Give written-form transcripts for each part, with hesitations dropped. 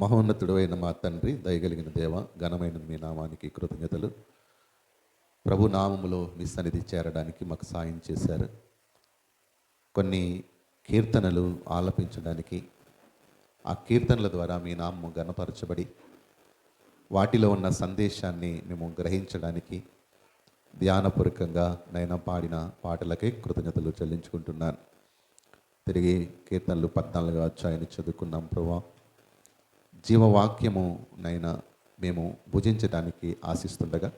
మహోన్నతుడైన మా తండ్రి, దయగలిగిన దేవ, ఘనమైన మీ నామానికి కృతజ్ఞతలు. ప్రభు నామములో మీ సన్నిధి చేరడానికి మాకు సాయం చేశారు. కొన్ని కీర్తనలు ఆలపించడానికి, ఆ కీర్తనల ద్వారా మీ నామము ఘనపరచబడి వాటిలో ఉన్న సందేశాన్ని మేము గ్రహించడానికి ధ్యానపూర్వకంగా నైనా పాడిన పాటలకే కృతజ్ఞతలు చెల్లించుకుంటున్నాను. తిరిగి కీర్తనలు 14వ అధ్యాయాన్ని చదువుకున్నాం. ప్రభా, జీవవాక్యము నైనా మేము భుజించడానికి ఆశిస్తుండగా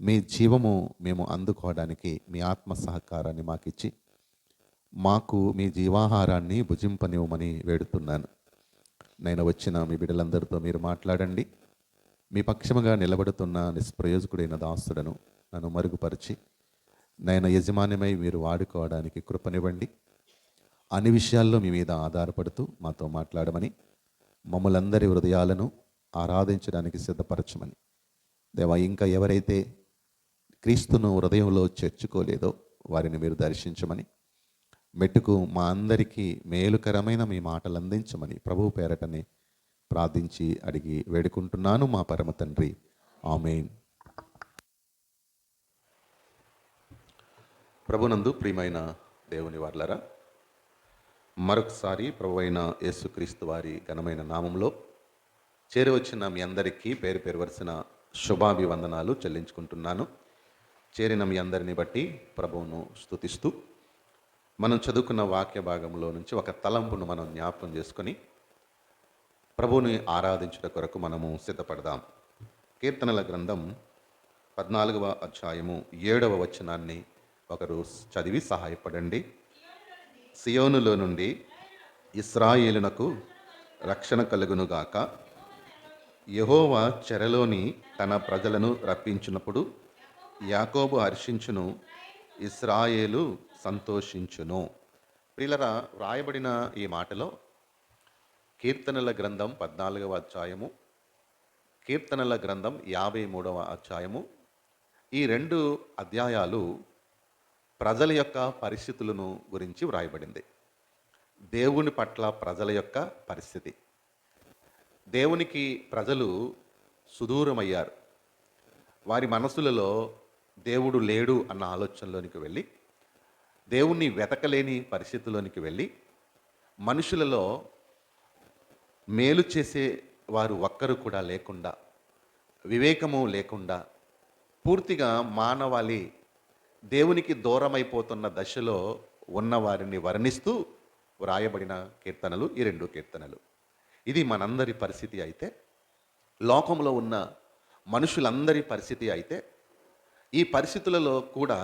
మీ జీవము మేము అందుకోవడానికి మీ ఆత్మ సహకారాన్ని మాకిచ్చి మాకు మీ జీవాహారాన్ని భుజింపనివ్వమని వేడుతున్నాను. నేను వచ్చిన మీ బిడ్డలందరితో మీరు మాట్లాడండి. మీ పక్షముగా నిలబడుతున్న నిష్ప్రయోజకుడైన దాసుడను నన్ను మరుగుపరిచి నేను యజమాన్యమై మీరు వాడుకోవడానికి కృపనివ్వండి. అన్ని విషయాల్లో మీ మీద ఆధారపడుతూ మాతో మాట్లాడమని, మమ్మలందరి హృదయాలను ఆరాధించడానికి సిద్ధపరచమని. దేవా, ఇంకా ఎవరైతే క్రీస్తును హృదయంలో చేర్చుకోలేదో వారిని మీరు దర్శించమని, మెట్టుకు మా అందరికీ మేలుకరమైన మీ మాటలు అందించమని ప్రభువు పేరటనే ప్రార్థించి అడిగి వేడుకుంటున్నాను మా పరమ తండ్రి, ఆమేన్. ప్రభునందు ప్రియమైన దేవుని వారలారా, మరొకసారి ప్రభు అయిన యేసుక్రీస్తు వారి ఘనమైన నామంలో చేరవచ్చిన మీ అందరికీ పేరు పేరు వరుసన శుభాభివందనాలు చెల్లించుకుంటున్నాను. చేరిన మీ అందరిని బట్టి ప్రభువును స్తుతిస్తూ మనం చదువుకున్న వాక్య భాగంలో నుంచి ఒక తలంపును మనం జ్ఞాపకం చేసుకొని ప్రభువుని ఆరాధించుట కొరకు మనము సిద్ధపడదాం. కీర్తనల గ్రంథం 14వ అధ్యాయము 7వ వచనాన్ని ఒకరు చదివి సహాయపడండి. సియోనులో నుండి ఇశ్రాయేలునకు రక్షణ కలుగునుగాక. యెహోవా చెరలోని తన ప్రజలను రప్పించినప్పుడు యాకోబు హర్షించును, ఇశ్రాయేలు సంతోషించును. ప్రియులరా, వ్రాయబడిన ఈ మాటలో కీర్తనల గ్రంథం 14వ అధ్యాయము, కీర్తనల గ్రంథం 53వ అధ్యాయము, ఈ 2 అధ్యాయాలు ప్రజల యొక్క పరిస్థితులను గురించి వ్రాయబడింది. దేవుని పట్ల ప్రజల యొక్క పరిస్థితి. దేవునికి ప్రజలు సుదూరమయ్యారు. వారి మనసులలో దేవుడు లేడు అన్న ఆలోచనలోనికి వెళ్ళి, దేవుణ్ణి వెతకలేని పరిస్థితిలోనికి వెళ్ళి, మనుషులలో మేలు చేసే వారు ఒక్కరు కూడా లేకుండా, వివేకము లేకుండా, పూర్తిగా మానవాళి దేవునికి దూరమైపోతున్న దశలో ఉన్న వారిని వర్ణిస్తూ వ్రాయబడిన కీర్తనలు ఈ 2 కీర్తనలు. ఇది మనందరి పరిస్థితి అయితే, లోకంలో ఉన్న మనుషులందరి పరిస్థితి అయితే, ఈ పరిస్థితులలో కూడా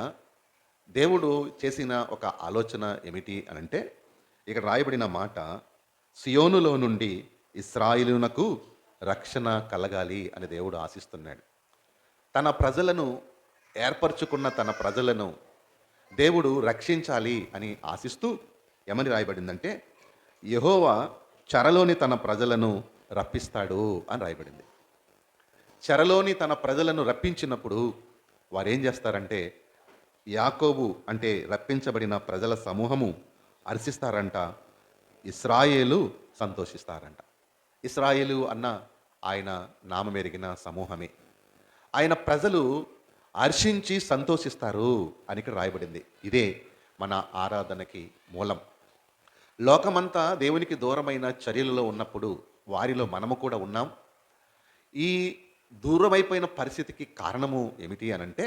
దేవుడు చేసిన ఒక ఆలోచన ఏమిటి అనంటే, ఇక్కడ రాయబడిన మాట, సియోనులో నుండి ఇశ్రాయేలునకు రక్షణ కలగాలి అని దేవుడు ఆశిస్తున్నాడు. తన ప్రజలను ఏర్పరచుకున్న తన ప్రజలను దేవుడు రక్షించాలి అని ఆశిస్తూ ఏమని రాయబడిందంటే, యెహోవా చెరలోని తన ప్రజలను రప్పిస్తాడు అని రాయబడింది. చెరలోని తన ప్రజలను రప్పించినప్పుడు వారు ఏం చేస్తారంటే, యాకోబు అంటే రప్పించబడిన ప్రజల సమూహము హర్షిస్తారంట, ఇశ్రాయేలు సంతోషిస్తారంట. ఇశ్రాయేలు అన్న ఆయన నామమెరిగిన సమూహమే. ఆయన ప్రజలు హర్షించి సంతోషిస్తారు అని ఇక్కడ రాయబడింది. ఇదే మన ఆరాధనకి మూలం. లోకమంతా దేవునికి దూరమైన చర్యలలో ఉన్నప్పుడు వారిలో మనము కూడా ఉన్నాం. ఈ దూరమైపోయిన పరిస్థితికి కారణము ఏమిటి అనంటే,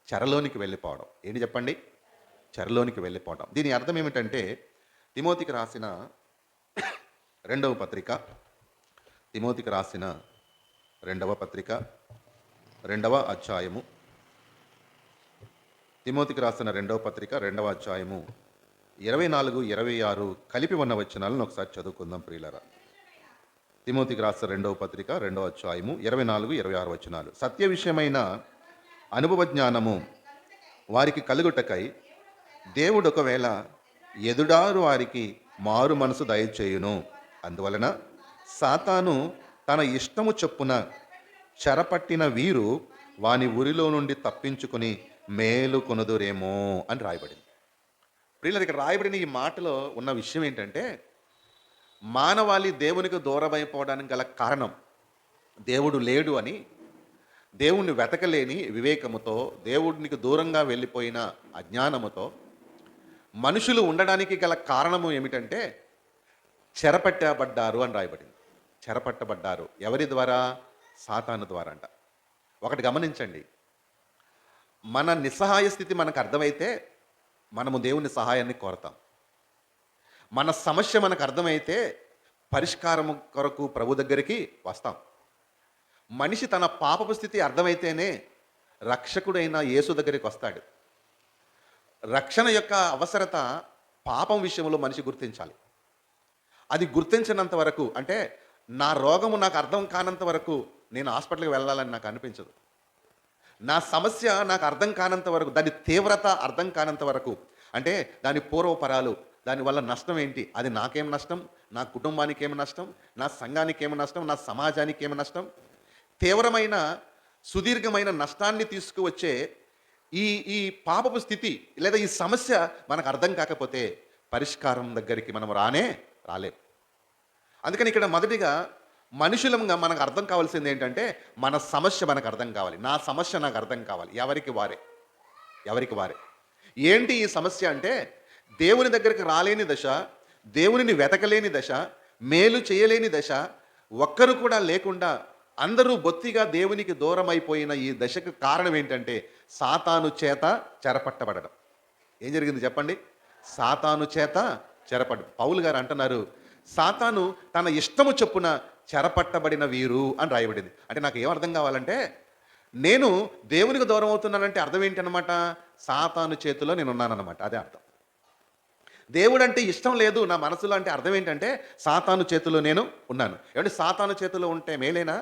చెరలోనికి వెళ్ళిపోవడం. ఏంటి చెప్పండి? చెరలోనికి వెళ్ళిపోవడం. దీని అర్థం ఏమిటంటే, తిమోతికి రాసిన 2వ పత్రిక, తిమోతికి రాసిన 2వ పత్రిక 2వ అధ్యాయము, తిమోతికి రాసిన 2వ పత్రిక 2వ అధ్యాయము 24, 26 కలిపి ఉన్న వచనాలను ఒకసారి చదువుకుందాం ప్రియులారా. తిమోతికి రాసిన 2వ పత్రిక 2వ అధ్యాయము 24, 26 వచనాలు. సత్య విషయమైన అనుభవ జ్ఞానము వారికి కలుగుటకై దేవుడు ఒకవేళ ఎదుడారు వారికి మారు మనసు దయచేయును. అందువలన సాతాను తన ఇష్టము చొప్పున చెరపట్టిన వీరు వాని ఊరిలో నుండి తప్పించుకుని మేలు కొనుదురేమో అని రాయబడింది. ప్రియులారా, ఇక్కడ రాయబడిన ఈ మాటలో ఉన్న విషయం ఏంటంటే, మానవాళి దేవునికి దూరమైపోవడానికి గల కారణం దేవుడు లేడు అని, దేవుణ్ణి వెతకలేని వివేకముతో, దేవునికి దూరంగా వెళ్ళిపోయిన అజ్ఞానముతో మనుషులు ఉండడానికి గల కారణము ఏమిటంటే చెరపట్టబడ్డారు అని రాయబడింది. చెరపట్టబడ్డారు ఎవరి ద్వారా? సాతాను ద్వారా అంట. ఒకటి గమనించండి, మన నిస్సహాయ స్థితి మనకు అర్థమైతే మనము దేవుని సహాయాన్ని కోరతాం. మన సమస్య మనకు అర్థమైతే పరిష్కారము కొరకు ప్రభు దగ్గరికి వస్తాం. మనిషి తన పాపపు స్థితి అర్థమైతేనే రక్షకుడైన యేసు దగ్గరికి వస్తాడు. రక్షణ యొక్క అవసరత పాపం విషయంలో మనిషి గుర్తించాలి. అది గుర్తించినంత వరకు, అంటే నా రోగము నాకు అర్థం కానంత వరకు నేను హాస్పిటల్కి వెళ్ళాలని నాకు అనిపించదు. నా సమస్య నాకు అర్థం కానంత వరకు, దాని తీవ్రత అర్థం కానంత వరకు, అంటే దాని పూర్వపరాలు, దానివల్ల నష్టం ఏంటి, అది నాకేం నష్టం, నా కుటుంబానికి ఏమి నష్టం, నా సంఘానికి ఏమి నష్టం, నా సమాజానికి ఏమి నష్టం, తీవ్రమైన సుదీర్ఘమైన నష్టాన్ని తీసుకువచ్చే ఈ ఈ పాపపు స్థితి లేదా ఈ సమస్య మనకు అర్థం కాకపోతే పరిష్కారం దగ్గరికి మనం రాలేం. అందుకని ఇక్కడ మొదటిగా మనుషులంగా మనకు అర్థం కావాల్సింది ఏంటంటే మన సమస్య మనకు అర్థం కావాలి. నా సమస్య నాకు అర్థం కావాలి. ఎవరికి వారే. ఏంటి ఈ సమస్య అంటే దేవుని దగ్గరికి రాలేని దశ, దేవునిని వెతకలేని దశ, మేలు చేయలేని దశ, ఒక్కరు కూడా లేకుండా అందరూ బొత్తిగా దేవునికి దూరం అయిపోయిన ఈ దశకు కారణం ఏంటంటే సాతాను చేత చెరపట్టబడడం. ఏం జరిగింది చెప్పండి? సాతాను చేత పౌలు గారు అంటున్నారు, సాతాను తన ఇష్టము చొప్పున చెరపట్టబడిన వీరు అని రాయబడింది. అంటే నాకు ఏం అర్థం కావాలంటే, నేను దేవునికి దూరం అవుతున్నానంటే అర్థం ఏంటి అనమాట? సాతాను చేతిలో నేను ఉన్నానన్నమాట. అదే అర్థం. దేవుడు అంటే ఇష్టం లేదు నా మనసులో అంటే అర్థం ఏంటంటే సాతాను చేతిలో నేను ఉన్నాను. ఏమంటే సాతాను చేతిలో ఉంటే మేలేనా?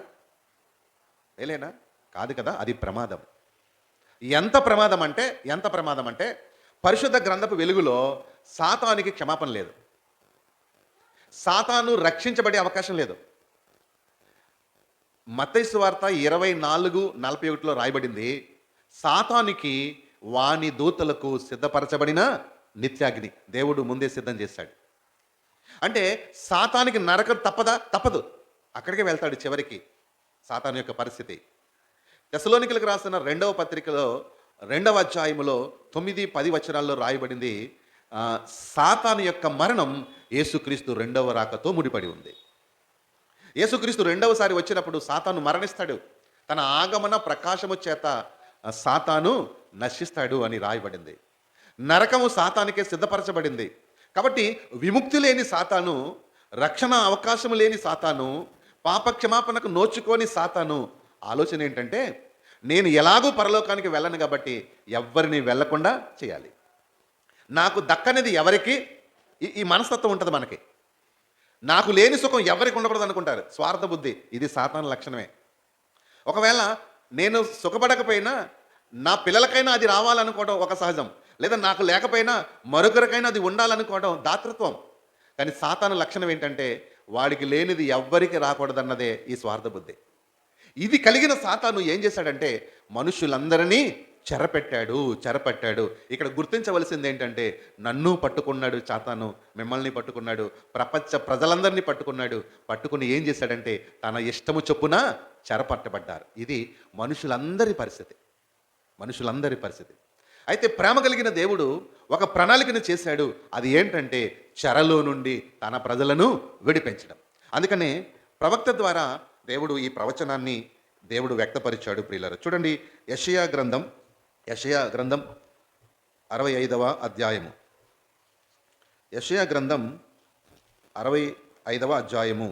కాదు కదా. అది ప్రమాదం. ఎంత ప్రమాదం అంటే పరిశుద్ధ గ్రంథపు వెలుగులో సాతానికి క్షమాపణ లేదు. సాతాను రక్షించబడే అవకాశం లేదు. మత్తయి సువార్త 24:41 రాయబడింది, సాతానికి వాని దూతలకు సిద్ధపరచబడిన నిత్యాగ్ని దేవుడు ముందే సిద్ధం చేశాడు. అంటే సాతానికి నరకం తప్పదు. అక్కడికే వెళ్తాడు చివరికి. సాతాను యొక్క పరిస్థితి తెస్సలోనికలకు రాసిన 2వ పత్రికలో 2వ అధ్యాయములో 9-10 వచనాల్లో రాయబడింది, సాతాను యొక్క మరణం యేసుక్రీస్తు 2వ రాకతో ముడిపడి ఉంది. యేసుక్రీస్తు 2వసారి వచ్చినప్పుడు సాతాను మరణిస్తాడు. తన ఆగమన ప్రకాశము చేత సాతాను నశిస్తాడు అని రాయబడింది. నరకము సాతానికే సిద్ధపరచబడింది. కాబట్టి విముక్తి లేని సాతాను, రక్షణ అవకాశం లేని సాతాను, పాపక్షమాపణకు నోచుకోని సాతాను ఆలోచన ఏంటంటే నేను ఎలాగూ పరలోకానికి వెళ్ళను కాబట్టి ఎవరిని వెళ్లకుండా చేయాలి. నాకు దక్కనిది ఎవరికి, ఈ మనస్తత్వం ఉంటుంది మనకి. నాకు లేని సుఖం ఎవరికి ఉండకూడదు అనుకుంటారు. స్వార్థ బుద్ధి. ఇది సాతాను లక్షణమే. ఒకవేళ నేను సుఖపడకపోయినా నా పిల్లలకైనా అది రావాలనుకోవడం ఒక సహజం, లేదా నాకు లేకపోయినా మరొకరికైనా అది ఉండాలనుకోవడం దాతృత్వం. కానీ సాతాను లక్షణం ఏంటంటే వాడికి లేనిది ఎవ్వరికి రాకూడదన్నదే ఈ స్వార్థ బుద్ధి. ఇది కలిగిన సాతాను ఏం చేశాడంటే మనుషులందరినీ చెరపట్టాడు. ఇక్కడ గుర్తించవలసింది ఏంటంటే నన్ను పట్టుకున్నాడు సాతాను, మిమ్మల్ని పట్టుకున్నాడు, ప్రపంచ ప్రజలందరినీ పట్టుకుని ఏం చేశాడంటే తన ఇష్టము చొప్పున చెరపట్టబడ్డారు. ఇది మనుషులందరి పరిస్థితి. అయితే ప్రేమ కలిగిన దేవుడు ఒక ప్రణాళికను చేశాడు. అది ఏంటంటే చెరలో నుండి తన ప్రజలను విడిపించడం. అందుకనే ప్రవక్త ద్వారా దేవుడు ఈ ప్రవచనాన్ని వ్యక్తపరిచాడు. ప్రియులారా చూడండి, యెషయా గ్రంథం 65వ అధ్యాయము. యెషయా గ్రంథం 65వ అధ్యాయము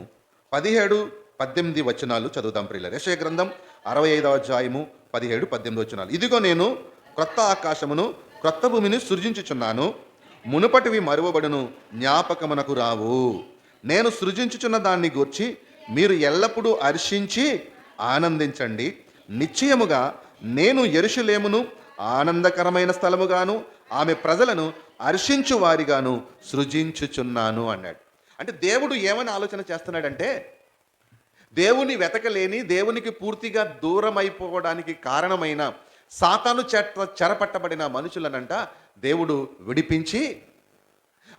17-18 వచనాలు చదువుతాం ప్రియులారా. యెషయా గ్రంథం 65వ అధ్యాయము 17-18 వచనాలు. ఇదిగో నేను క్రొత్త ఆకాశమును క్రొత్త భూమిని సృజించుచున్నాను, మునుపటివి మరువబడును, జ్ఞాపకమునకు రావు. నేను సృజించుచున్న దాన్ని గూర్చి మీరు ఎల్లప్పుడూ హర్షించి ఆనందించండి. నిశ్చయముగా నేను యెరూషలేమును ఆనందకరమైన స్థలముగాను ఆమె ప్రజలను హర్షించు వారిగాను సృజించుచున్నాను అన్నాడు. అంటే దేవుడు ఏమని ఆలోచన చేస్తున్నాడంటే దేవుని వెతకలేని, దేవునికి పూర్తిగా దూరం అయిపోవడానికి కారణమైన సాతాను చెరపట్టబడిన మనుషులనంట దేవుడు విడిపించి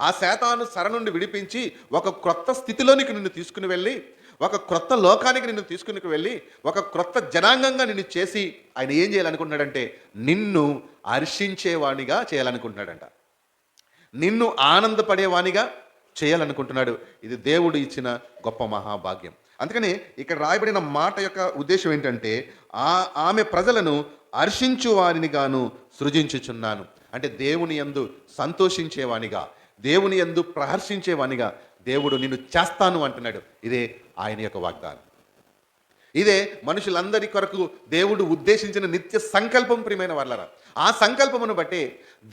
ఆ శాతాను చెర నుండి విడిపించి ఒక క్రొత్త స్థితిలోనికి నిన్ను తీసుకుని వెళ్ళి, ఒక క్రొత్త లోకానికి నిన్ను తీసుకుని వెళ్ళి, ఒక క్రొత్త జనాంగంగా నిన్ను చేసి ఆయన ఏం చేయాలనుకుంటున్నాడంటే నిన్ను హర్షించేవానిగా చేయాలనుకుంటున్నాడంట. నిన్ను ఆనందపడేవానిగా చేయాలనుకుంటున్నాడు. ఇది దేవుడు ఇచ్చిన గొప్ప మహాభాగ్యం. అందుకని ఇక్కడ రాయబడిన మాట యొక్క ఉద్దేశం ఏంటంటే ఆమె ప్రజలను హర్షించు వారిని గాను సృజించుచున్నాను. అంటే దేవుని యందు సంతోషించేవానిగా, దేవుని యందు ప్రహర్షించేవానిగా దేవుడు నిన్ను చేస్తాను అంటున్నాడు. ఇదే ఆయన యొక్క వాగ్దానం. ఇదే మనుషులందరి కొరకు దేవుడు ఉద్దేశించిన నిత్య సంకల్పం. ప్రియమైన వాళ్ళరా, ఆ సంకల్పమును బట్టి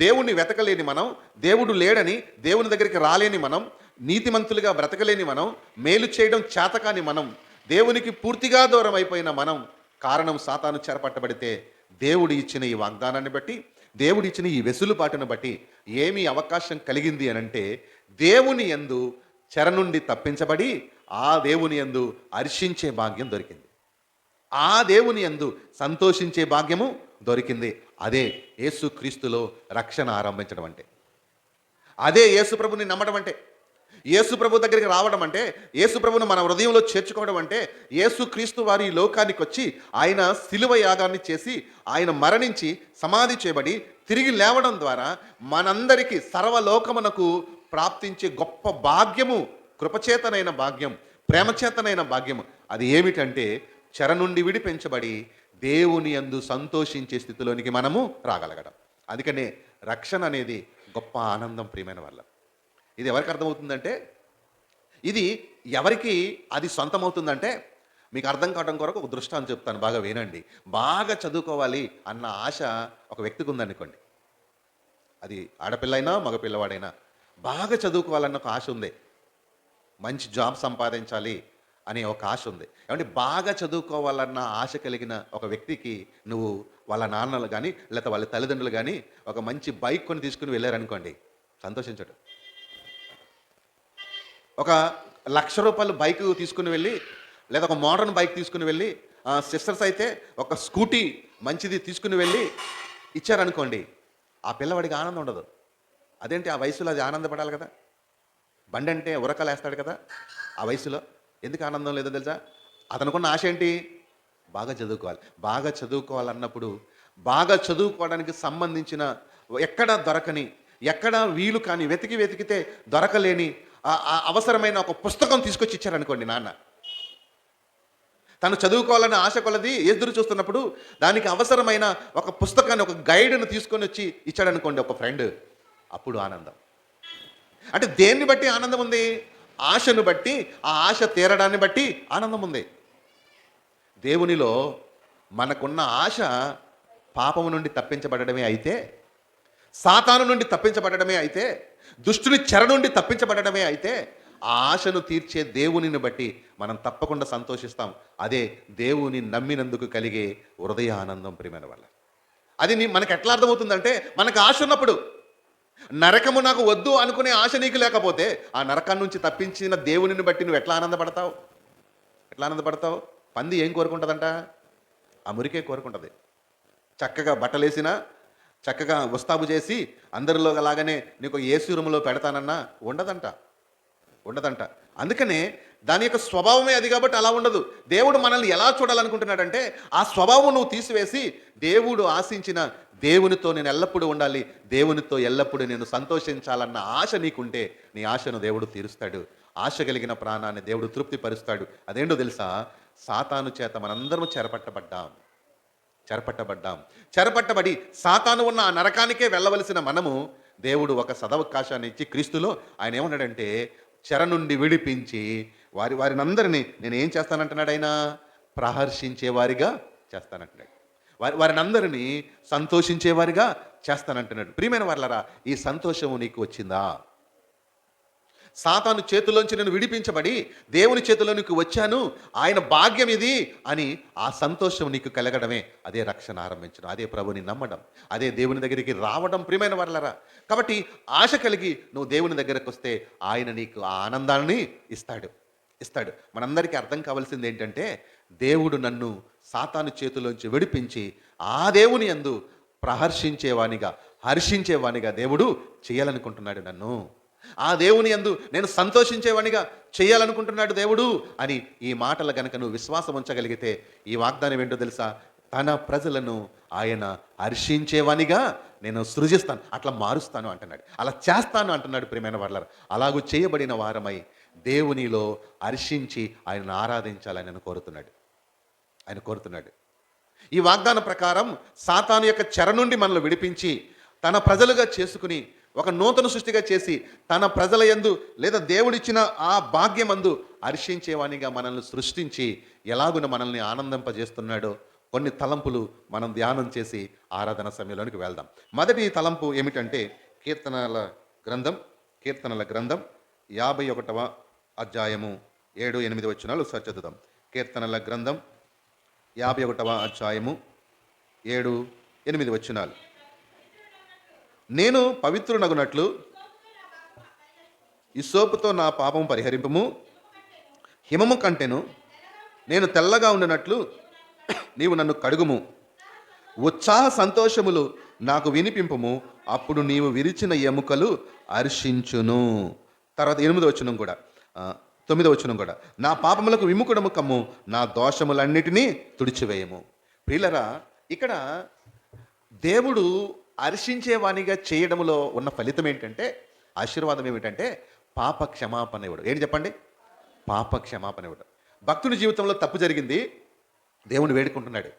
దేవుణ్ణి వెతకలేని మనం, దేవుడు లేడని దేవుని దగ్గరికి రాలేని మనం, నీతిమంతులుగా బ్రతకలేని మనం, మేలు చేయడం చేతకాని మనం, దేవునికి పూర్తిగా దూరం అయిపోయిన మనం, కారణం సాతాను చెరపట్టబడితే దేవుడు ఇచ్చిన ఈ వాగ్దానాన్ని బట్టి, దేవుడు ఇచ్చిన ఈ వెసులుబాటును బట్టి ఏమి అవకాశం కలిగింది అనంటే దేవుని యందు చెర నుండి తప్పించబడి ఆ దేవుని యందు హర్షించే భాగ్యం దొరికింది. ఆ దేవుని యందు సంతోషించే భాగ్యము దొరికింది. అదే యేసుక్రీస్తులో రక్షణ ఆరంభించడం అంటే, అదే యేసుప్రభుని నమ్మడం అంటే, యేసుప్రభు దగ్గరికి రావడం అంటే, యేసుప్రభును మన హృదయంలో చేర్చుకోవడం అంటే, యేసుక్రీస్తు వారి ఈ లోకానికి వచ్చి ఆయన శిలువ యాగాన్ని చేసి ఆయన మరణించి సమాధి చేయబడి తిరిగి లేవడం ద్వారా మనందరికీ సర్వలోకమునకు ప్రాప్తించే గొప్ప భాగ్యము, కృపచేతనైన భాగ్యం, ప్రేమచేతనైన భాగ్యము. అది ఏమిటంటే చెర నుండి విడిపించబడి దేవుని యందు సంతోషించే స్థితిలోనికి మనము రాగలగడం. అందుకనే రక్షణ అనేది గొప్ప ఆనందం. ప్రియమైన వల్ల ఇది ఎవరికి అర్థమవుతుందంటే, ఇది ఎవరికి అది సొంతమవుతుందంటే, మీకు అర్థం కావడం కొరకు ఒక దృష్టాంతం చెప్తాను, బాగా వినండి. బాగా చదువుకోవాలి అన్న ఆశ ఒక వ్యక్తికి ఉందనుకోండి, అది ఆడపిల్లైనా మగపిల్లవాడైనా బాగా చదువుకోవాలన్న ఒక ఆశ ఉంది. మంచి జాబ్ సంపాదించాలి అనే ఒక ఆశ ఉంది. ఏమంటే బాగా చదువుకోవాలన్న ఆశ కలిగిన ఒక వ్యక్తికి నువ్వు వాళ్ళ నాన్నలు కానీ లేకపోతే వాళ్ళ తల్లిదండ్రులు కానీ ఒక మంచి బైక్ కొని తీసుకుని వెళ్ళారనుకోండి, సంతోషించడు. ఒక ₹1,00,000 బైక్ తీసుకుని వెళ్ళి లేదా ఒక మోడర్న్ బైక్ తీసుకుని వెళ్ళి, సిస్టర్స్ అయితే ఒక స్కూటీ మంచిది తీసుకుని వెళ్ళి ఇచ్చారనుకోండి, ఆ పిల్లవాడికి ఆనందం ఉండదు. అదేంటి, ఆ వయసులో అది ఆనందపడాలి కదా. బండి అంటే ఉరకలేస్తాడు కదా ఆ వయసులో. ఎందుకు ఆనందం లేదో తెలుసా? అతనుకున్న ఆశ ఏంటి? బాగా చదువుకోవాలి. బాగా చదువుకోవాలన్నప్పుడు బాగా చదువుకోవడానికి సంబంధించిన ఎక్కడ దొరకని, ఎక్కడ వీలు కానీ, వెతికితే దొరకలేని అవసరమైన ఒక పుస్తకం తీసుకొచ్చి ఇచ్చారనుకోండి నాన్న. తను చదువుకోవాలన్న ఆశ కొలది ఎదురు చూస్తున్నప్పుడు దానికి అవసరమైన ఒక పుస్తకాన్ని, ఒక గైడ్ను తీసుకొని వచ్చి ఇచ్చాడనుకోండి ఒక ఫ్రెండ్, అప్పుడు ఆనందం. అంటే దేన్ని బట్టి ఆనందం ఉంది? ఆశను బట్టి, ఆ ఆశ తీరడాన్ని బట్టి ఆనందం ఉంది. దేవునిలో మనకున్న ఆశ పాపము నుండి తప్పించబడమే అయితే, సాతాను నుండి తప్పించబడమే అయితే, దుష్టుని చెర నుండి తప్పించబడమే అయితే, ఆ ఆశను తీర్చే దేవునిని బట్టి మనం తప్పకుండా సంతోషిస్తాం. అదే దేవుని నమ్మినందుకు కలిగే హృదయ ఆనందం. ప్రియమైన వల్ల అది మనకు ఎట్లా అర్థమవుతుందంటే, మనకు ఆశ ఉన్నప్పుడు, నరకము నాకు వద్దు అనుకునే ఆశ నీకు లేకపోతే, ఆ నరకం నుంచి తప్పించిన దేవునిని బట్టి నువ్వు ఎట్లా ఆనందపడతావు? ఎట్లా ఆనందపడతావు? పంది ఏం కోరుకుంటుందంట? ఆ మురికే కోరుకుంటుంది. చక్కగా బట్టలేసినా, చక్కగా ఉస్తాబు చేసి అందరిలో లాగానే నీకు ఏసీ రూములో పెడతానన్నా ఉండదంట. అందుకనే దాని యొక్క స్వభావమే అది కాబట్టి అలా ఉండదు. దేవుడు మనల్ని ఎలా చూడాలనుకుంటున్నాడంటే, ఆ స్వభావం నువ్వు తీసివేసి దేవుడు ఆశించిన దేవునితో నేను ఎల్లప్పుడూ ఉండాలి, దేవునితో ఎల్లప్పుడూ నేను సంతోషించాలన్న ఆశ నీకుంటే నీ ఆశను దేవుడు తీరుస్తాడు. ఆశ కలిగిన ప్రాణాన్ని దేవుడు తృప్తిపరుస్తాడు. అదేంటో తెలుసా? సాతాను చేత మనందరం చెరపట్టబడి సాతాను ఉన్న ఆ నరకానికే వెళ్ళవలసిన మనము, దేవుడు ఒక సదవకాశాన్ని ఇచ్చి క్రీస్తులో ఆయన ఏమన్నాడంటే, చెర నుండి విడిపించి వారినందరినీ నేను ఏం చేస్తానంటున్నాడు? ఆయన ప్రహర్షించేవారిగా చేస్తానంటున్నాడు. వారినందరినీ సంతోషించేవారిగా చేస్తానంటున్నాడు. ప్రియమైన వాళ్ళరా, ఈ సంతోషము నీకు వచ్చిందా? సాతాను చేతిలోంచి నేను విడిపించబడి దేవుని చేతిలోనికి వచ్చాను, ఆయన భాగ్యం ఇది అని ఆ సంతోషం నీకు కలగడమే అదే రక్షణ ఆరంభించడం, అదే ప్రభుని నమ్మడం, అదే దేవుని దగ్గరికి రావడం. ప్రియమైన వాళ్ళరా, కాబట్టి ఆశ కలిగి నువ్వు దేవుని దగ్గరకు వస్తే ఆయన నీకు ఆ ఆనందాన్ని ఇస్తాడు. మనందరికీ అర్థం కావాల్సింది ఏంటంటే, దేవుడు నన్ను సాతాను చేతిలోంచి విడిపించి ఆ దేవుని యందు ప్రహర్షించేవానిగా, హర్షించేవానిగా దేవుడు చేయాలనుకుంటున్నాడు నన్ను. ఆ దేవుని యందు నేను సంతోషించేవాడిగా చేయాలనుకుంటున్నాడు దేవుడు అని ఈ మాటలు గనక నువ్వు విశ్వాసం ఉంచగలిగితే ఈ వాగ్దానం ఏంటో తెలుసా? తన ప్రజలను ఆయన హర్షించేవానిగా నేను సృజిస్తాను, అట్లా మారుస్తాను అంటున్నాడు, అలా చేస్తాను అంటున్నాడు. ప్రియమైన వాళ్ళారా, అలాగూ చేయబడిన వారమై దేవునిలో హర్షించి ఆయనను ఆరాధించాలని ఆయన కోరుతున్నాడు. ఈ వాగ్దాన ప్రకారం సాతాను యొక్క చెర నుండి మనల్ని విడిపించి తన ప్రజలుగా చేసుకుని ఒక నూతన సృష్టిగా చేసి తన ప్రజల యందు లేదా దేవుడిచ్చిన ఆ భాగ్యమందు హర్షించేవానిగా మనల్ని సృష్టించి ఎలాగున మనల్ని ఆనందింపజేస్తున్నాడో కొన్ని తలంపులు మనం ధ్యానం చేసి ఆరాధన సమయంలోనికి వెళ్దాం. మొదటి తలంపు ఏమిటంటే కీర్తనల గ్రంథం 51వ అధ్యాయము 7-8 వచనాలు ఒకసారి చదువుదాం. కీర్తనల గ్రంథం 51వ అధ్యాయము 7-8 వచనాలు. నేను పవిత్రునగునట్లు హిస్సోపుతో నా పాపం పరిహరింపుము, హిమము కంటెను నేను తెల్లగా ఉండినట్లు నీవు నన్ను కడుగుము, ఉత్సాహ సంతోషములు నాకు వినిపింపుము, అప్పుడు నీవు విరిచిన ఎముకలు హర్షించును. తర్వాత 8వ వచనం కూడా 9వ వచనం కూడా, నా పాపములకు విముఖుడము కమ్ము, నా దోషములన్నిటినీ తుడిచివేయము. ప్రియులరా, ఇక్కడ దేవుడు హర్షించేవానిగా చేయడంలో ఉన్న ఫలితం ఏంటంటే, ఆశీర్వాదం ఏమిటంటే పాప క్షమాపణ ఇవ్వడం. ఏంటి చెప్పండి? పాప క్షమాపణ ఇవ్వడం. భక్తుని జీవితంలో తప్పు జరిగింది, దేవుని వేడుకుంటున్నాడు.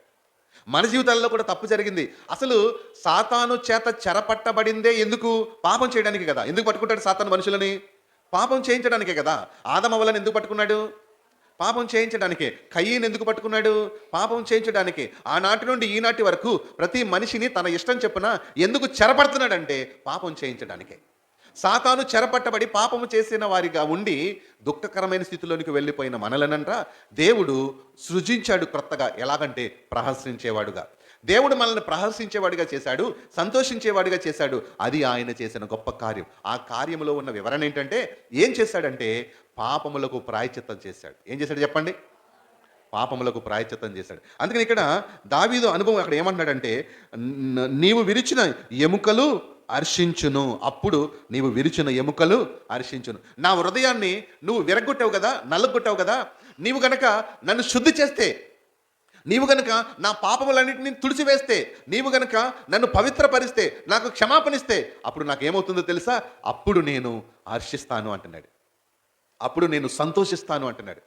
మన జీవితాల్లో కూడా తప్పు జరిగింది. అసలు సాతాను చేత చెరపట్టబడిందే ఎందుకు? పాపం చేయడానికి కదా. ఎందుకు పట్టుకుంటాడు సాతాను మనుషులని? పాపం చేయించడానికే కదా. ఆదమవ్వలను ఎందుకు పట్టుకున్నాడు? పాపం చేయించడానికే. కయ్యను ఎందుకు పట్టుకున్నాడు? పాపం చేయించడానికే. ఆనాటి నుండి ఈనాటి వరకు ప్రతి మనిషిని తన ఇష్టం చెప్పున ఎందుకు చెరపడుతున్నాడంటే పాపం చేయించడానికే. సాతాను చెరపట్టబడి పాపము చేసిన వారిగా ఉండి దుఃఖకరమైన స్థితిలోనికి వెళ్ళిపోయిన మనలనంట దేవుడు సృజించాడు క్రొత్తగా. ఎలాగంటే ప్రహసించేవాడుగా. దేవుడు మనల్ని ప్రహసించేవాడిగా చేశాడు, సంతోషించేవాడిగా చేశాడు. అది ఆయన చేసిన గొప్ప కార్యం. ఆ కార్యంలో ఉన్న వివరణ ఏంటంటే, ఏం చేశాడంటే పాపములకు ప్రాయశ్చిత్తం చేశాడు. ఏం చేశాడు చెప్పండి? పాపములకు ప్రాయశ్చిత్తం చేశాడు. అందుకని ఇక్కడ దావీదు అనుభవం అక్కడ ఏమంటున్నాడంటే, నీవు విరిచిన ఎముకలు హర్షించును, అప్పుడు నీవు విరిచిన ఎముకలు హర్షించును. నా హృదయాన్ని నువ్వు విరగొట్టావు కదా, నల్లగొట్టావు కదా, నీవు గనక నన్ను శుద్ధి చేస్తే, నీవు గనక నా పాపములన్నింటినీ తుడిచివేస్తే, నీవు గనక నన్ను పవిత్రపరిస్తే, నాకు క్షమాపణిస్తే, అప్పుడు నాకేమవుతుందో తెలుసా? అప్పుడు నేను హర్షిస్తాను అంటున్నాడు, అప్పుడు నేను సంతోషిస్తాను అంటున్నాడు.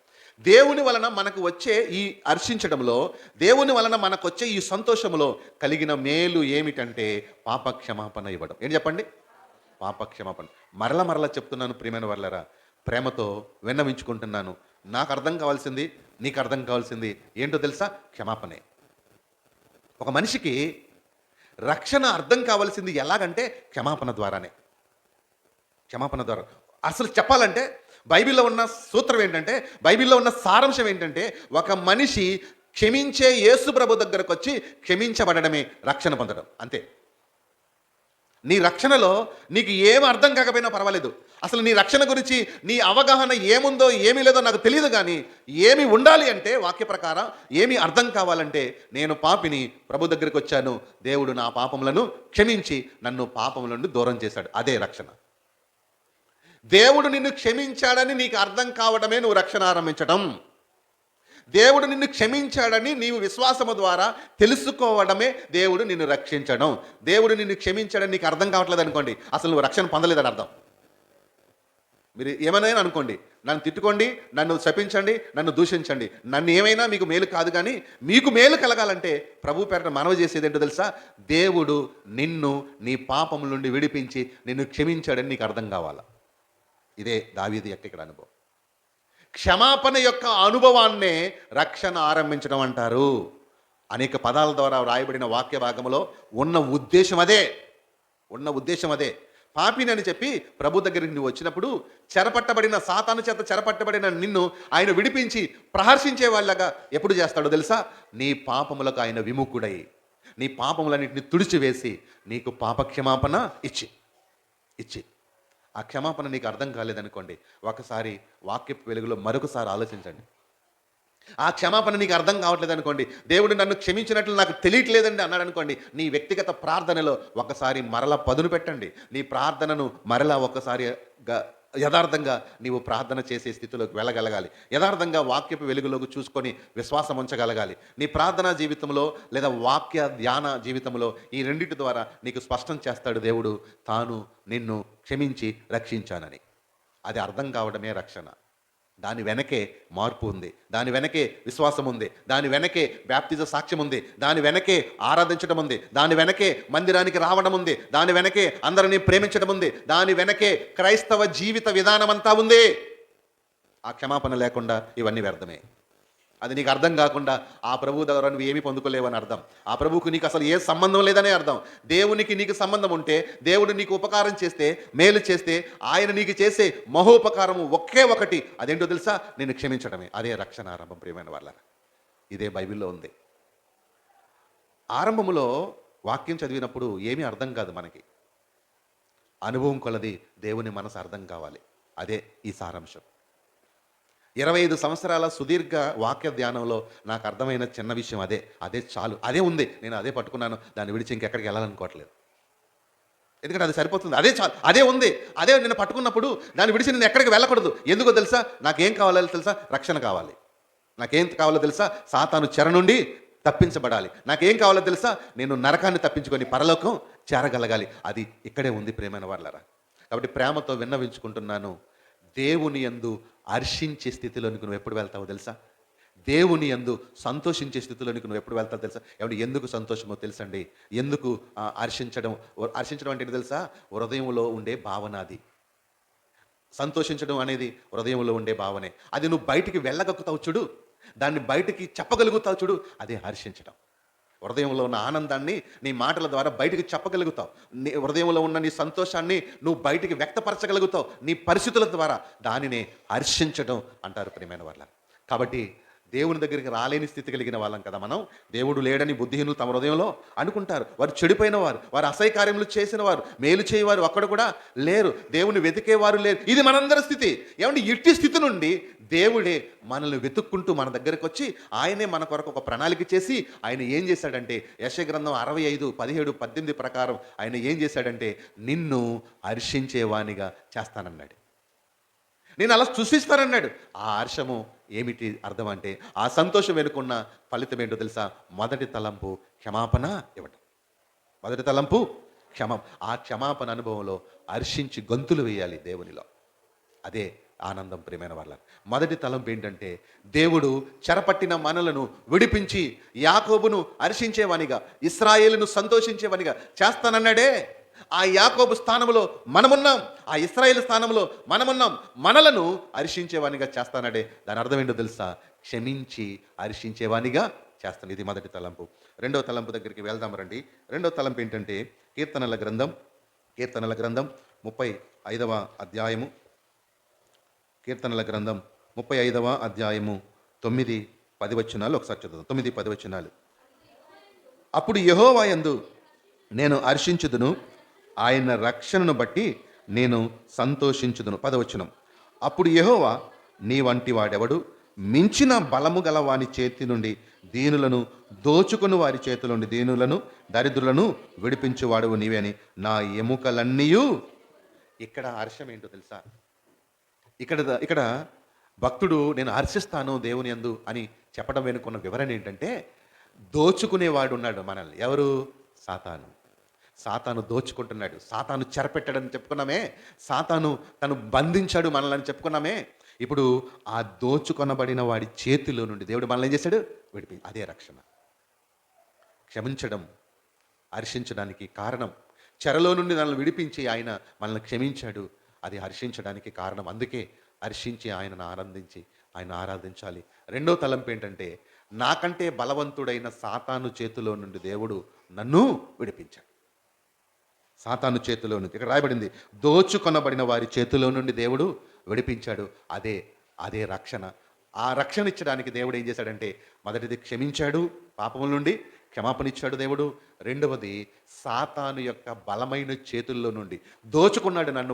దేవుని వలన మనకు వచ్చే ఈ హర్షించడంలో, దేవుని వలన మనకు వచ్చే ఈ సంతోషంలో కలిగిన మేలు ఏమిటంటే పాప క్షమాపణ ఇవ్వడం. ఏంటి చెప్పండి? పాప క్షమాపణ. మరల చెప్తున్నాను ప్రియమైన వాళ్ళరా, ప్రేమతో విన్నవించుకుంటున్నాను. నాకు అర్థం కావాల్సింది, నీకు అర్థం కావాల్సింది ఏంటో తెలుసా? క్షమాపణే. ఒక మనిషికి రక్షణ అర్థం కావాల్సింది ఎలాగంటే క్షమాపణ ద్వారానే. క్షమాపణ ద్వారా. అసలు చెప్పాలంటే బైబిల్లో ఉన్న సూత్రం ఏంటంటే, బైబిల్లో ఉన్న సారాంశం ఏంటంటే, ఒక మనిషి క్షమించే యేసు ప్రభు దగ్గరకు వచ్చి క్షమించబడమే రక్షణ పొందడం. అంతే. నీ రక్షణలో నీకు ఏమి అర్థం కాకపోయినా పర్వాలేదు, అసలు నీ రక్షణ గురించి నీ అవగాహన ఏముందో ఏమీ లేదో నాకు తెలియదు, కానీ ఏమి ఉండాలి అంటే వాక్య ప్రకారం ఏమి అర్థం కావాలంటే, నేను పాపిని, ప్రభు దగ్గరికి వచ్చాను, దేవుడు నా పాపములను క్షమించి నన్ను పాపముల నుండి దూరం చేశాడు. అదే రక్షణ. దేవుడు నిన్ను క్షమించాడని నీకు అర్థం కావడమే నువ్వు రక్షణ ఆరంభించడం. దేవుడు నిన్ను క్షమించాడని నీవు విశ్వాసము ద్వారా తెలుసుకోవడమే దేవుడు నిన్ను రక్షించడం. దేవుడు నిన్ను క్షమించాడని నీకు అర్థం కావట్లేదు అనుకోండి, అసలు నువ్వు రక్షణ పొందలేదని అర్థం. మీరు ఏమైనా అనుకోండి, నన్ను తిట్టుకోండి, నన్ను శపించండి, నన్ను దూషించండి, నన్ను ఏమైనా మీకు మేలు కాదు, కానీ మీకు మేలు కలగాలంటే ప్రభు పేరట మనవి చేసేది ఏంటో తెలుసా? దేవుడు నిన్ను నీ పాపముల నుండి విడిపించి నిన్ను క్షమించాడని నీకు అర్థం కావాలా. ఇదే దావీదు యొక్క ఇక్కడ అనుభవం. క్షమాపణ యొక్క అనుభవాన్నే రక్షణ ఆరంభించడం అంటారు. అనేక పదాల ద్వారా రాయబడిన వాక్య భాగంలో ఉన్న ఉద్దేశం అదే. పాపిని అని చెప్పి ప్రభు దగ్గరికి నువ్వు వచ్చినప్పుడు చెరపట్టబడిన సాతాను చేత చెరపట్టబడిన నిన్ను ఆయన విడిపించి ప్రహర్షించే వాళ్ళగా ఎప్పుడు చేస్తాడో తెలుసా? నీ పాపములకు ఆయన విముఖుడై నీ పాపములన్నింటినీ తుడిచివేసి నీకు పాపక్షమాపణ ఇచ్చి ఆ క్షమాపణ నీకు అర్థం కాలేదనుకోండి, ఒకసారి వాక్యపు వెలుగులో మరొకసారి ఆలోచించండి. ఆ క్షమాపణ నీకు అర్థం కావట్లేదు అనుకోండి, దేవుడు నన్ను క్షమించినట్లు నాకు తెలియట్లేదండి అన్నాడు అనుకోండి, నీ వ్యక్తిగత ప్రార్థనలో ఒకసారి మరలా పదును పెట్టండి. నీ ప్రార్థనను మరలా ఒకసారి యథార్థంగా నీవు ప్రార్థన చేసే స్థితిలోకి వెళ్ళగలగాలి. యథార్థంగా వాక్యపు వెలుగులోకి చూసుకొని విశ్వాసం ఉంచగలగాలి. నీ ప్రార్థనా జీవితంలో లేదా వాక్య ధ్యాన జీవితంలో ఈ రెండింటి ద్వారా నీకు స్పష్టం చేస్తాడు దేవుడు, తాను నిన్ను క్షమించి రక్షించానని. అది అర్థం కావడమే రక్షణ. దాని వెనకే మార్పు ఉంది, దాని వెనకే విశ్వాసం ఉంది, దాని వెనకే బ్యాప్తిజ సాక్ష్యం ఉంది, దాని వెనకే ఆరాధించడం ఉంది, దాని వెనకే మందిరానికి రావడం ఉంది, దాని వెనకే అందరినీ ప్రేమించడం ఉంది, దాని వెనకే క్రైస్తవ జీవిత విధానం అంతా ఉంది. ఆ క్షమాపణ లేకుండా ఇవన్నీ వ్యర్థమే. అది నీకు అర్థం కాకుండా ఆ ప్రభువు దగ్గర నువ్వు ఏమీ పొందుకోలేవని అర్థం. ఆ ప్రభువుకు నీకు అసలు ఏ సంబంధం లేదనే అర్థం. దేవునికి నీకు సంబంధం ఉంటే, దేవుడు నీకు ఉపకారం చేస్తే, మేలు చేస్తే, ఆయన నీకు చేసే మహోపకారము ఒకే ఒకటి, అదేంటో తెలుసా? నిన్ను క్షమించడమే. అదే రక్షణ ఆరంభం. ప్రియమైన వాళ్ళ, ఇదే బైబిల్లో ఉంది. ఆరంభములో వాక్యం చదివినప్పుడు ఏమీ అర్థం కాదు మనకి. అనుభవం కొలది దేవుని మనసు అర్థం కావాలి. అదే ఈ సారాంశం. 25 సంవత్సరాల సుదీర్ఘ వాక్య ధ్యానంలో నాకు అర్థమైన చిన్న విషయం అదే చాలు. అదే ఉంది, నేను అదే పట్టుకున్నాను, దాన్ని విడిచి ఇంకెక్కడికి వెళ్ళాలనుకోవట్లేదు. ఎందుకంటే అది సరిపోతుంది, అదే చాలు, అదే ఉంది, అదే నేను పట్టుకున్నప్పుడు దాన్ని విడిచి నేను ఎక్కడికి వెళ్ళకూడదు. ఎందుకో తెలుసా? నాకేం కావాలో తెలుసా? రక్షణ కావాలి. నాకేం కావాలో తెలుసా? సాతాను చెర నుండి తప్పించబడాలి. నాకేం కావాలో తెలుసా? నేను నరకాన్ని తప్పించుకొని పరలోకం చేరగలగాలి. అది ఇక్కడే ఉంది ప్రియమైన వాళ్ళరా. కాబట్టి ప్రేమతో విన్నవించుకుంటున్నాను, దేవుని యందు హర్షించే స్థితిలోనికి నువ్వు ఎప్పుడు వెళ్తావో తెలుసా? దేవుని యందు సంతోషించే స్థితిలోనికి నువ్వు ఎప్పుడు వెళ్తావో తెలుసా? ఏమంటే ఎందుకు సంతోషమో తెలుసండి? ఎందుకు హర్షించడం అంటే ఏంటి తెలుసా? హృదయంలో ఉండే భావన అది. సంతోషించడం అనేది హృదయంలో ఉండే భావనే. అది నువ్వు బయటికి వెళ్ళగలుగుతావు చూడు, దాన్ని బయటికి చెప్పగలుగుతావు చూడు, అదే హర్షించడం. హృదయంలో ఉన్న ఆనందాన్ని నీ మాటల ద్వారా బయటికి చెప్పగలుగుతావు. నీ హృదయంలో ఉన్న నీ సంతోషాన్ని నువ్వు బయటికి వ్యక్తపరచగలుగుతావు నీ పరిస్థితుల ద్వారా. దానినే హర్షించడం అంటారు ప్రియమైన వాళ్ళ. కాబట్టి దేవుని దగ్గరికి రాలేని స్థితి కలిగిన వాళ్ళం కదా మనం. దేవుడు లేడని బుద్ధిహీనులు తమ హృదయంలో అనుకుంటారు. వారు చెడిపోయిన వారు, వారు అసహ్య కార్యములు చేసిన వారు, మేలు చేయవారు అక్కడ కూడా లేరు, దేవుని వెతికేవారు లేరు. ఇది మనందరి స్థితి. ఏమంటే ఇట్టి స్థితి నుండి దేవుడే మనల్ని వెతుక్కుంటూ మన దగ్గరికి వచ్చి ఆయనే మన కొరకు ఒక ప్రణాళిక చేసి ఆయన ఏం చేశాడంటే, యెషయా గ్రంథం 65, 17, 18 ప్రకారం ఆయన ఏం చేశాడంటే, నిన్ను హర్షించేవానిగా చేస్తానన్నాడు. నేను అలా సృష్టిస్తానన్నాడు. ఆ హర్షము ఏమిటి అర్థం అంటే, ఆ సంతోషం వెనుకున్న ఫలితం ఏంటో తెలుసా? మొదటి తలంపు క్షమాపణ ఇవ్వటం. మొదటి తలంపు ఆ క్షమాపణ అనుభవంలో హర్షించి గంతులు వేయాలి దేవునిలో. అదే ఆనందం ప్రియమైన వాళ్ళ. మొదటి తలంపు ఏంటంటే, దేవుడు చెరపట్టిన మనలను విడిపించి యాకోబును హర్షించేవానిగా, ఇశ్రాయేలును సంతోషించేవానిగా చేస్తానన్నాడే. ఆ యాకోబు స్థానంలో మనమున్నాం, ఆ ఇశ్రాయేలు స్థానంలో మనమున్నాం. మనలను హర్షించేవానిగా చేస్తానడే. దాని అర్థం ఏంటో తెలుసా? క్షమించి హర్షించేవానిగా చేస్తాను. ఇది మొదటి తలంపు. రెండవ తలంపు దగ్గరికి వెళ్దాం రండి. రెండవ తలంపు ఏంటంటే, కీర్తనల గ్రంథం 35వ అధ్యాయము. కీర్తనల గ్రంథం 35వ అధ్యాయము 9, 10 వచనాలు ఒకసారి చదువుదాం. 9, 10 వచనాలు. అప్పుడు యెహోవా యందు నేను హర్షించుదును, ఆయన రక్షణను బట్టి నేను సంతోషించుదును. 10వ వచనం. అప్పుడు యెహోవా, నీ వంటి వాడెవడు? మించిన బలము గల వాని చేతి నుండి దీనులను దోచుకుని, వారి చేతుల నుండి దీనులను దరిద్రులను విడిపించువాడువు నీవే అని నా ఎముకలన్నీయు. ఇక్కడ హర్షం ఏంటో తెలుసా? ఇక్కడ భక్తుడు నేను హర్షిస్తాను దేవుని యందు అని చెప్పడం వెనుకున్న వివరణ ఏంటంటే, దోచుకునేవాడు ఉన్నాడు మనల్ని. ఎవరు? సాతాను దోచుకుంటున్నాడు. సాతాను చెరపెట్టాడని చెప్పుకున్నామే. సాతాను తను బంధించాడు మనల్ని చెప్పుకున్నామే. ఇప్పుడు ఆ దోచుకొనబడిన వాడి చేతిలో నుండి దేవుడు మనల్ని ఏం చేశాడు? అదే రక్షణ. క్షమించడం హర్షించడానికి కారణం. చెరలో నుండి మనల్ని విడిపించి ఆయన మనల్ని క్షమించాడు. అది హర్షించడానికి కారణం. అందుకే హర్షించి ఆయనను ఆనందించి ఆయన ఆరాధించాలి. రెండో తలంపు ఏంటంటే, నాకంటే బలవంతుడైన సాతాను చేతిలో నుండి దేవుడు నన్ను విడిపించాడు. సాతాను చేతిలో నుండి, ఇక్కడ రాయబడింది, దోచుకొనబడిన వారి చేతిలో నుండి దేవుడు విడిపించాడు. అదే రక్షణ. ఆ రక్షణ ఇచ్చడానికి దేవుడు ఏం చేశాడంటే, మొదటిది క్షమించాడు, పాపముల నుండి క్షమాపణ ఇచ్చాడు దేవుడు. రెండవది, సాతాను యొక్క బలమైన చేతుల్లో నుండి దోచుకున్నాడు నన్ను,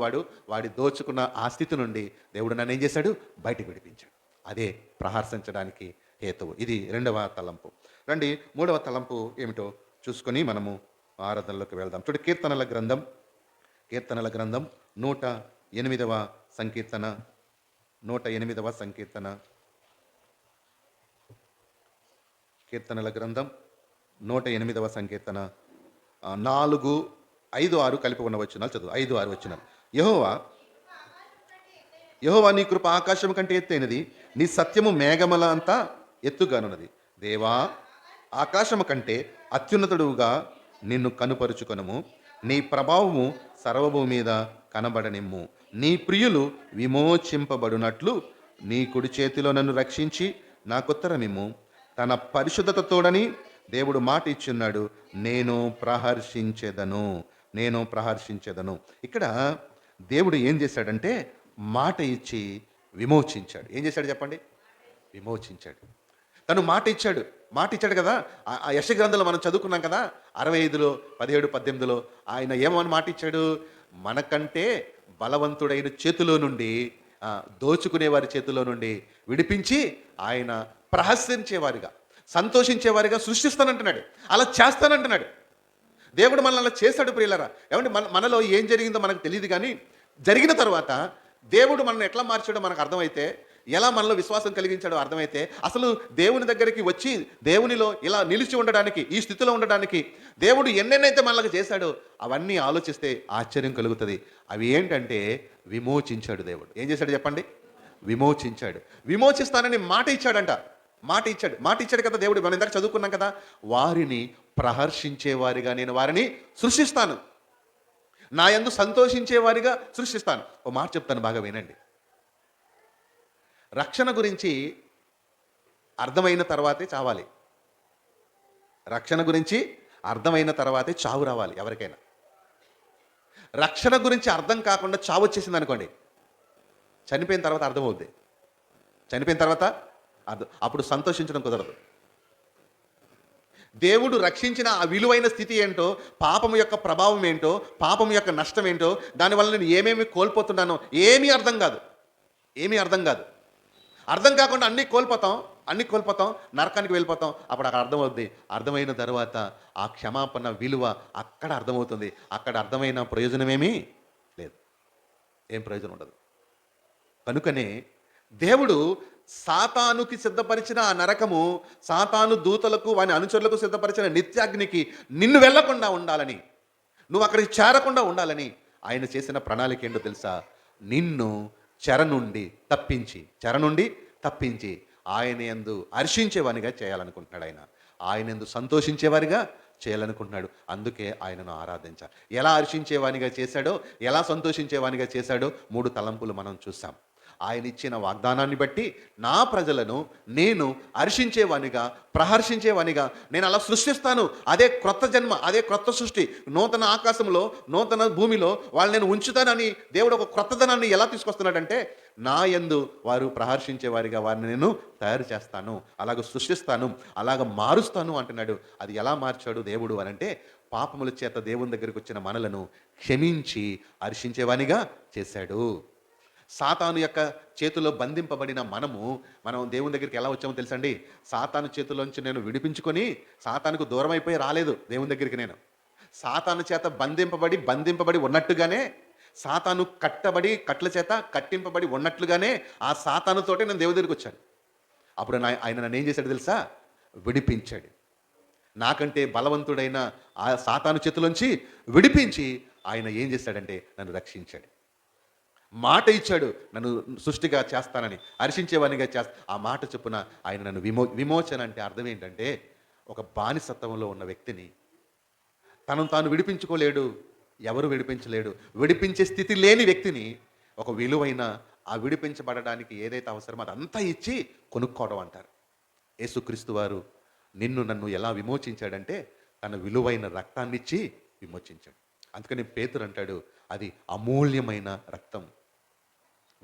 వాడి దోచుకున్న ఆ స్థితి నుండి దేవుడు నన్ను ఏం చేశాడు? బయటికి విడిపించాడు. అదే ప్రహర్షించడానికి హేతువు. ఇది రెండవ తలంపు. రండి మూడవ తలంపు ఏమిటో చూసుకొని మనము ఆరాధనలోకి వెళ్దాం. చూడండి, కీర్తనల గ్రంథం 108వ సంకీర్తన, 108వ సంకీర్తన. కీర్తనల గ్రంథం 108వ సంకీర్తన 4, 5, 6 కలిపి ఉన్న వచనాలు చదువు. 5, 6 వచనాలు. యెహోవా నీ కృప ఆకాశం కంటే ఎత్తైనది, నీ సత్యము మేఘముల అంతా ఎత్తుగానున్నది. దేవా, ఆకాశము కంటే అత్యున్నతుడుగా నిన్ను కనుపరుచుకొనుము, నీ ప్రభావము సర్వభూమి మీద కనబడనిమ్ము. నీ ప్రియులు విమోచింపబడినట్లు నీ కుడి చేతిలో నన్ను రక్షించి నాకుత్తరమిమ్ము. తన పరిశుద్ధతతోడని దేవుడు మాట ఇచ్చున్నాడు, నేను ప్రహర్షించెదను. ఇక్కడ దేవుడు ఏం చేశాడంటే మాట ఇచ్చి విమోచించాడు. ఏం చేశాడు చెప్పండి? విమోచించాడు. తను మాట ఇచ్చాడు కదా. ఆ యెషయా గ్రంథంలో మనం చదువుకున్నాం కదా, 65లో 17, 18లో ఆయన ఏమని మాట ఇచ్చాడు? మనకంటే బలవంతుడైన చేతిలో నుండి, దోచుకునే వారి చేతిలో నుండి విడిపించి ఆయన ప్రహసించేవారిగా, సంతోషించేవారిగా సృష్టిస్తానంటున్నాడు, అలా చేస్తానంటున్నాడు. దేవుడు మనల్ని అలా చేశాడు ప్రియులరా. ఏమంటే మనలో ఏం జరిగిందో మనకు తెలియదు, కానీ జరిగిన తర్వాత దేవుడు మనల్ని ఎట్లా మార్చాడో మనకు అర్థమైతే, ఎలా మనలో విశ్వాసం కలిగించాడో అర్థమైతే, అసలు దేవుని దగ్గరికి వచ్చి దేవునిలో ఇలా నిలిచి ఉండడానికి, ఈ స్థితిలో ఉండడానికి దేవుడు ఎన్నెన్నైతే మనకు చేశాడో అవన్నీ ఆలోచిస్తే ఆశ్చర్యం కలుగుతుంది. అవి ఏంటంటే విమోచించాడు దేవుడు. ఏం చేశాడు చెప్పండి? విమోచించాడు. విమోచిస్తానని మాట ఇచ్చాడంట. మాట ఇచ్చాడు కదా దేవుడు. మనం ఇందాక చదువుకున్నాం కదా, వారిని ప్రహర్షించేవారిగా నేను వారిని సృష్టిస్తాను, నా యందు సంతోషించేవారిగా సృష్టిస్తాను. ఓ మాట చెప్తాను, బాగా వినండి. రక్షణ గురించి అర్థమైన తర్వాతే చావాలి. రక్షణ గురించి అర్థమైన తర్వాతే చావు రావాలి ఎవరికైనా. రక్షణ గురించి అర్థం కాకుండా చావు వచ్చేసింది అనుకోండి, చనిపోయిన తర్వాత అర్థమవుద్ది. చనిపోయిన తర్వాత అప్పుడు సంతోషించడం కుదరదు. దేవుడు రక్షించిన ఆ విలువైన స్థితి ఏంటో, పాపం యొక్క ప్రభావం ఏంటో, పాపం యొక్క నష్టం ఏంటో, దానివల్ల నేను ఏమేమి కోల్పోతున్నానో ఏమీ అర్థం కాదు. అర్థం కాకుండా అన్నీ కోల్పోతాం, నరకానికి వెళ్ళిపోతాం. అప్పుడు అక్కడ అర్థమవుద్ది. అర్థమైన తర్వాత ఆ క్షమాపణ విలువ అక్కడ అర్థమవుతుంది. అక్కడ అర్థమైన ప్రయోజనమేమీ లేదు, ఏం ప్రయోజనం ఉండదు. కనుకనే దేవుడు సాతానుకి సిద్ధపరిచిన ఆ నరకము, సాతాను దూతలకు వాని అనుచరులకు సిద్ధపరిచిన నిత్యాగ్నికి నిన్ను వెళ్లకుండా ఉండాలని, నువ్వు అక్కడికి చేరకుండా ఉండాలని ఆయన చేసిన ప్రణాళిక ఏంటో తెలుసా? నిన్ను చెర నుండి తప్పించి ఆయన యందు హర్షించేవానిగా చేయాలనుకుంటున్నాడు. ఆయన యందు సంతోషించేవారిగా చేయాలనుకుంటున్నాడు. అందుకే ఆయనను ఆరాధించాలి. ఎలా హర్షించేవానిగా చేశాడో, ఎలా సంతోషించేవానిగా చేశాడో 3 తలంపులు మనం చూసాం. ఆయన ఇచ్చిన వాగ్దానాన్ని బట్టి నా ప్రజలను నేను హర్షించేవానిగా, ప్రహర్షించేవానిగా నేను అలా సృష్టిస్తాను. అదే క్రొత్త జన్మ, అదే క్రొత్త సృష్టి, నూతన ఆకాశంలో, నూతన భూమిలో వాళ్ళని నేను ఉంచుతానని దేవుడు ఒక క్రొత్తదనాన్ని ఎలా తీసుకొస్తున్నాడంటే, నా యందు వారు ప్రహర్షించేవారిగా వారిని నేను తయారు చేస్తాను, అలాగ సృష్టిస్తాను, అలాగ మారుస్తాను అంటున్నాడు. అది ఎలా మార్చాడు దేవుడు అనంటే, పాపముల చేత దేవుని దగ్గరికి వచ్చిన మనలను క్షమించి హర్షించేవానిగా చేశాడు. సాతాను యొక్క చేతిలో బంధింపబడిన మనం దేవుని దగ్గరికి ఎలా వచ్చామో తెలుసండి? సాతాను చేతిలోంచి నేను విడిపించుకొని సాతానుకు దూరం అయిపోయి రాలేదు దేవుని దగ్గరికి. నేను సాతాను చేత బంధింపబడి ఉన్నట్టుగానే, సాతాను కట్ల చేత కట్టింపబడి ఉన్నట్లుగానే ఆ సాతానుతోటే నేను దేవుని దగ్గరికి వచ్చాను. అప్పుడు ఆయన నన్ను ఏం చేశాడు తెలుసా? విడిపించాడు. నాకంటే బలవంతుడైన ఆ సాతాను చేతిలోంచి విడిపించి ఆయన ఏం చేశాడంటే నన్ను రక్షించాడు. మాట ఇచ్చాడు, నన్ను సృష్టిగా చేస్తానని, హర్షించేవానిగా ఆ మాట చొప్పున ఆయన నన్ను విమోచన అంటే అర్థం ఏంటంటే, ఒక బానిసత్వంలో ఉన్న వ్యక్తిని తనను తాను విడిపించుకోలేడు, ఎవరు విడిపించలేడు, విడిపించే స్థితి లేని వ్యక్తిని ఒక విలువైన, ఆ విడిపించబడడానికి ఏదైతే అవసరమో అదంతా ఇచ్చి కొనుక్కోవడం అంటారు. యేసుక్రీస్తు వారు నన్ను ఎలా విమోచించాడంటే తన విలువైన రక్తాన్ని ఇచ్చి విమోచించాడు. అందుకని పేతురు అంటాడు, అది అమూల్యమైన రక్తం.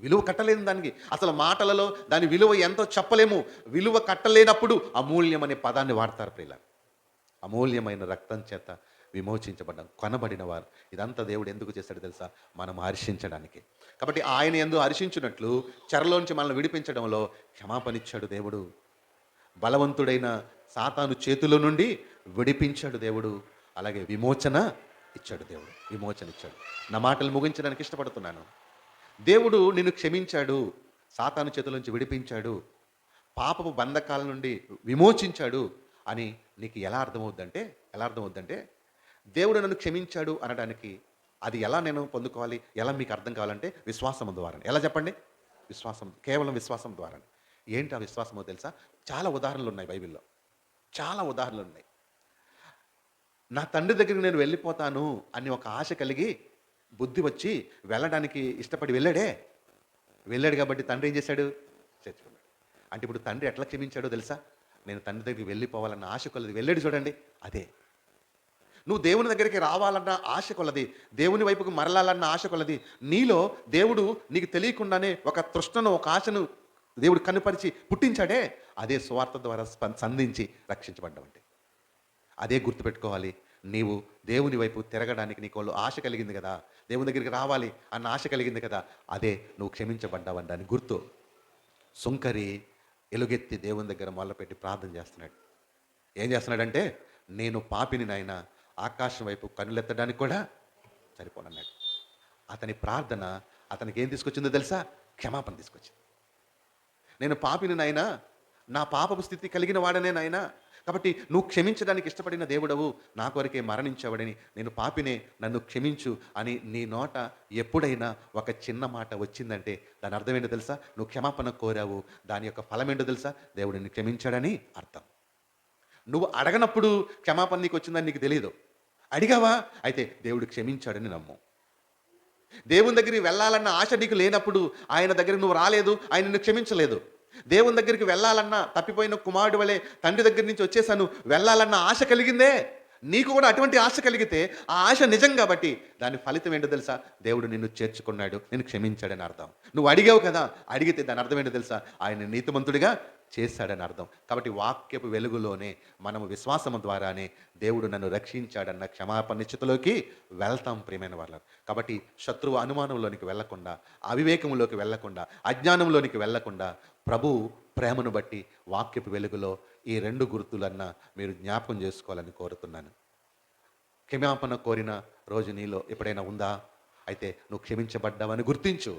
విలువ కట్టలేని దానికి అసలు మాటలలో దాని విలువ ఎంతో చెప్పలేము. విలువ కట్టలేనప్పుడు అమూల్యం అనే పదాన్ని వాడతారు ప్రియుల. అమూల్యమైన రక్తం చేత విమోచించబడ్డాం, కొనబడిన వారు. ఇదంతా దేవుడు ఎందుకు చేశాడు తెలుసా? మనం హర్షించడానికి. కాబట్టి ఆయన యందు హర్షించినట్లు చెరలోంచి మనల్ని విడిపించడంలో క్షమాపణ ఇచ్చాడు దేవుడు. బలవంతుడైన సాతాను చేతిలో నుండి విడిపించాడు దేవుడు. అలాగే విమోచన ఇచ్చాడు దేవుడు. విమోచన ఇచ్చాడు. నా మాటలు ముగించడానికి ఇష్టపడుతున్నాను. దేవుడు నిన్ను క్షమించాడు, సాతాను చేతుల నుంచి విడిపించాడు, పాపపు బంధకాల నుండి విమోచించాడు అని నీకు ఎలా అర్థమవుద్దంటే దేవుడు నన్ను క్షమించాడు అనడానికి అది ఎలా నేను పొందుకోవాలి, ఎలా మీకు అర్థం కావాలంటే విశ్వాసం ద్వారా. ఎలా చెప్పండి? విశ్వాసం, కేవలం విశ్వాసం ద్వారా. ఏంటి ఆ విశ్వాసమో తెలుసా? చాలా ఉదాహరణలు ఉన్నాయి బైబిల్లో, చాలా ఉదాహరణలు ఉన్నాయి. నా తండ్రి దగ్గరికి నేను వెళ్ళిపోతాను అని ఒక ఆశ కలిగి బుద్ధి వచ్చి వెళ్ళడానికి ఇష్టపడి వెళ్ళాడు కాబట్టి తండ్రి ఏం చేశాడు? చేర్చుకున్నాడు. అంటే ఇప్పుడు తండ్రి ఎట్లా క్షమించాడో తెలుసా? నేను తండ్రి దగ్గరికి వెళ్ళిపోవాలన్న ఆశ కొలది వెళ్ళాడు చూడండి. అదే నువ్వు దేవుని దగ్గరికి రావాలన్న ఆశ కొలది, దేవుని వైపుకు మరలాలన్న ఆశ కొలది నీలో దేవుడు నీకు తెలియకుండానే ఒక తృష్ణను, ఒక ఆశను దేవుడు కనుపరిచి పుట్టించాడే. అదే సువార్త ద్వారా సంధించి రక్షించబడ్డావంటే. అదే గుర్తుపెట్టుకోవాలి. నీవు దేవుని వైపు తిరగడానికి నీకు ఆశ కలిగింది కదా, దేవుని దగ్గరికి రావాలి అన్న ఆశ కలిగింది కదా, అదే నువ్వు క్షమించబడ్డావని గుర్తు. సుంకరి ఎలుగెత్తి దేవుని దగ్గర మొదలుపెట్టి ప్రార్థన చేస్తున్నాడు. ఏం చేస్తున్నాడంటే, నేను పాపిని నాయన, ఆకాశం వైపు కన్నులెత్తడానికి కూడా సరిపోనన్నాడు. అతని ప్రార్థన అతనికి ఏం తీసుకొచ్చిందో తెలుసా? క్షమాపణ తీసుకొచ్చింది. నేను పాపిని నాయనా, నా పాపపు స్థితి కలిగిన వాడనే నాయనా, కాబట్టి నువ్వు క్షమించడానికి ఇష్టపడిన దేవుడవు, నా కొరకే మరణించావడని, నేను పాపినే, నన్ను క్షమించు అని నీ నోట ఎప్పుడైనా ఒక చిన్న మాట వచ్చిందంటే దాని అర్థం ఏంటో తెలుసా? నువ్వు క్షమాపణ కోరావు. దాని యొక్క ఫలం ఏంటో తెలుసా? దేవుడు నిన్ను క్షమించాడని అర్థం. నువ్వు అడగనప్పుడు క్షమాపణ నీకు వచ్చిందని నీకు తెలియదు. అడిగావా? అయితే దేవుడు క్షమించాడని నమ్ము. దేవుని దగ్గరికి వెళ్ళాలన్న ఆశ నీకు లేనప్పుడు, ఆయన దగ్గరికి నువ్వు రాలేదు, ఆయన నిన్ను క్షమించలేదు. దేవుని దగ్గరికి వెళ్ళాలన్న, తప్పిపోయిన కుమారుడు వలె తండ్రి దగ్గర నుంచి వచ్చేసాను వెళ్ళాలన్న ఆశ కలిగిందే, నీకు కూడా అటువంటి ఆశ కలిగితే ఆ ఆశ నిజం కాబట్టి దాని ఫలితం ఏంటో తెలుసా? దేవుడు నిన్ను చేర్చుకున్నాడు, నిన్ను క్షమించాడని అర్థం. నువ్వు అడిగావు కదా, అడిగితే దాని అర్థం ఏంటో తెలుసా? ఆయన నీతిమంతుడిగా చేశాడని అర్థం. కాబట్టి వాక్యపు వెలుగులోనే, మనము విశ్వాసము ద్వారానే దేవుడు నన్ను రక్షించాడన్న క్షమాపణ నిశ్చితలోకి వెళ్తాం ప్రియమైన వాళ్ళ. కాబట్టి శత్రువు అనుమానంలోనికి వెళ్లకుండా, అవివేకంలోకి వెళ్లకుండా, అజ్ఞానంలోనికి వెళ్లకుండా, ప్రభు ప్రేమను బట్టి వాక్యపు వెలుగులో ఈ 2 గుర్తులన్నా మీరు జ్ఞాపకం చేసుకోవాలని కోరుతున్నాను. క్షమాపణ కోరిన రోజు నీలో ఎప్పుడైనా ఉందా? అయితే నువ్వు క్షమించబడ్డావని గుర్తించు.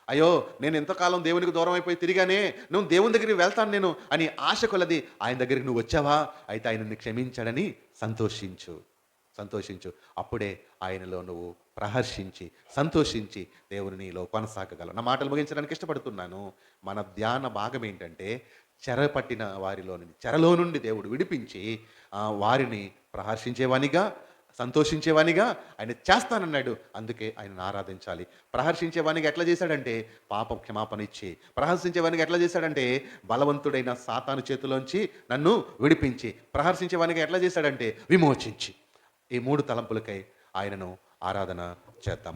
అయ్యో, నేను ఎంతకాలం దేవునికి దూరం అయిపోయి తిరిగానే, నువ్వు దేవుని దగ్గరికి వెళ్తాను నేను అని ఆశ కొలది ఆయన దగ్గరికి నువ్వు వచ్చావా? అయితే ఆయన నిన్ను క్షమించాడని సంతోషించు. అప్పుడే ఆయనలో నువ్వు ప్రహర్షించి, సంతోషించి దేవుని నీలో కొనసాగగలవు. నా మాటలు ముగించడానికి ఇష్టపడుతున్నాను. మన ధ్యాన భాగం ఏంటంటే, చెరపట్టిన చెరలో నుండి దేవుడు విడిపించి వారిని ప్రహర్షించేవానిగా, సంతోషించేవానిగా ఆయన చేస్తానన్నాడు. అందుకే ఆయనను ఆరాధించాలి. ప్రహర్షించేవానికి ఎట్లా చేశాడంటే పాప క్షమాపణ ఇచ్చి, ప్రహర్షించేవానికి ఎట్లా చేశాడంటే బలవంతుడైన సాతాను చేతిలోంచి నన్ను విడిపించి, ప్రహర్షించేవానికి ఎట్లా చేశాడంటే విమోచించి. ఈ 3 తలంపులకై ఆయనను ఆరాధన చేద్దాం.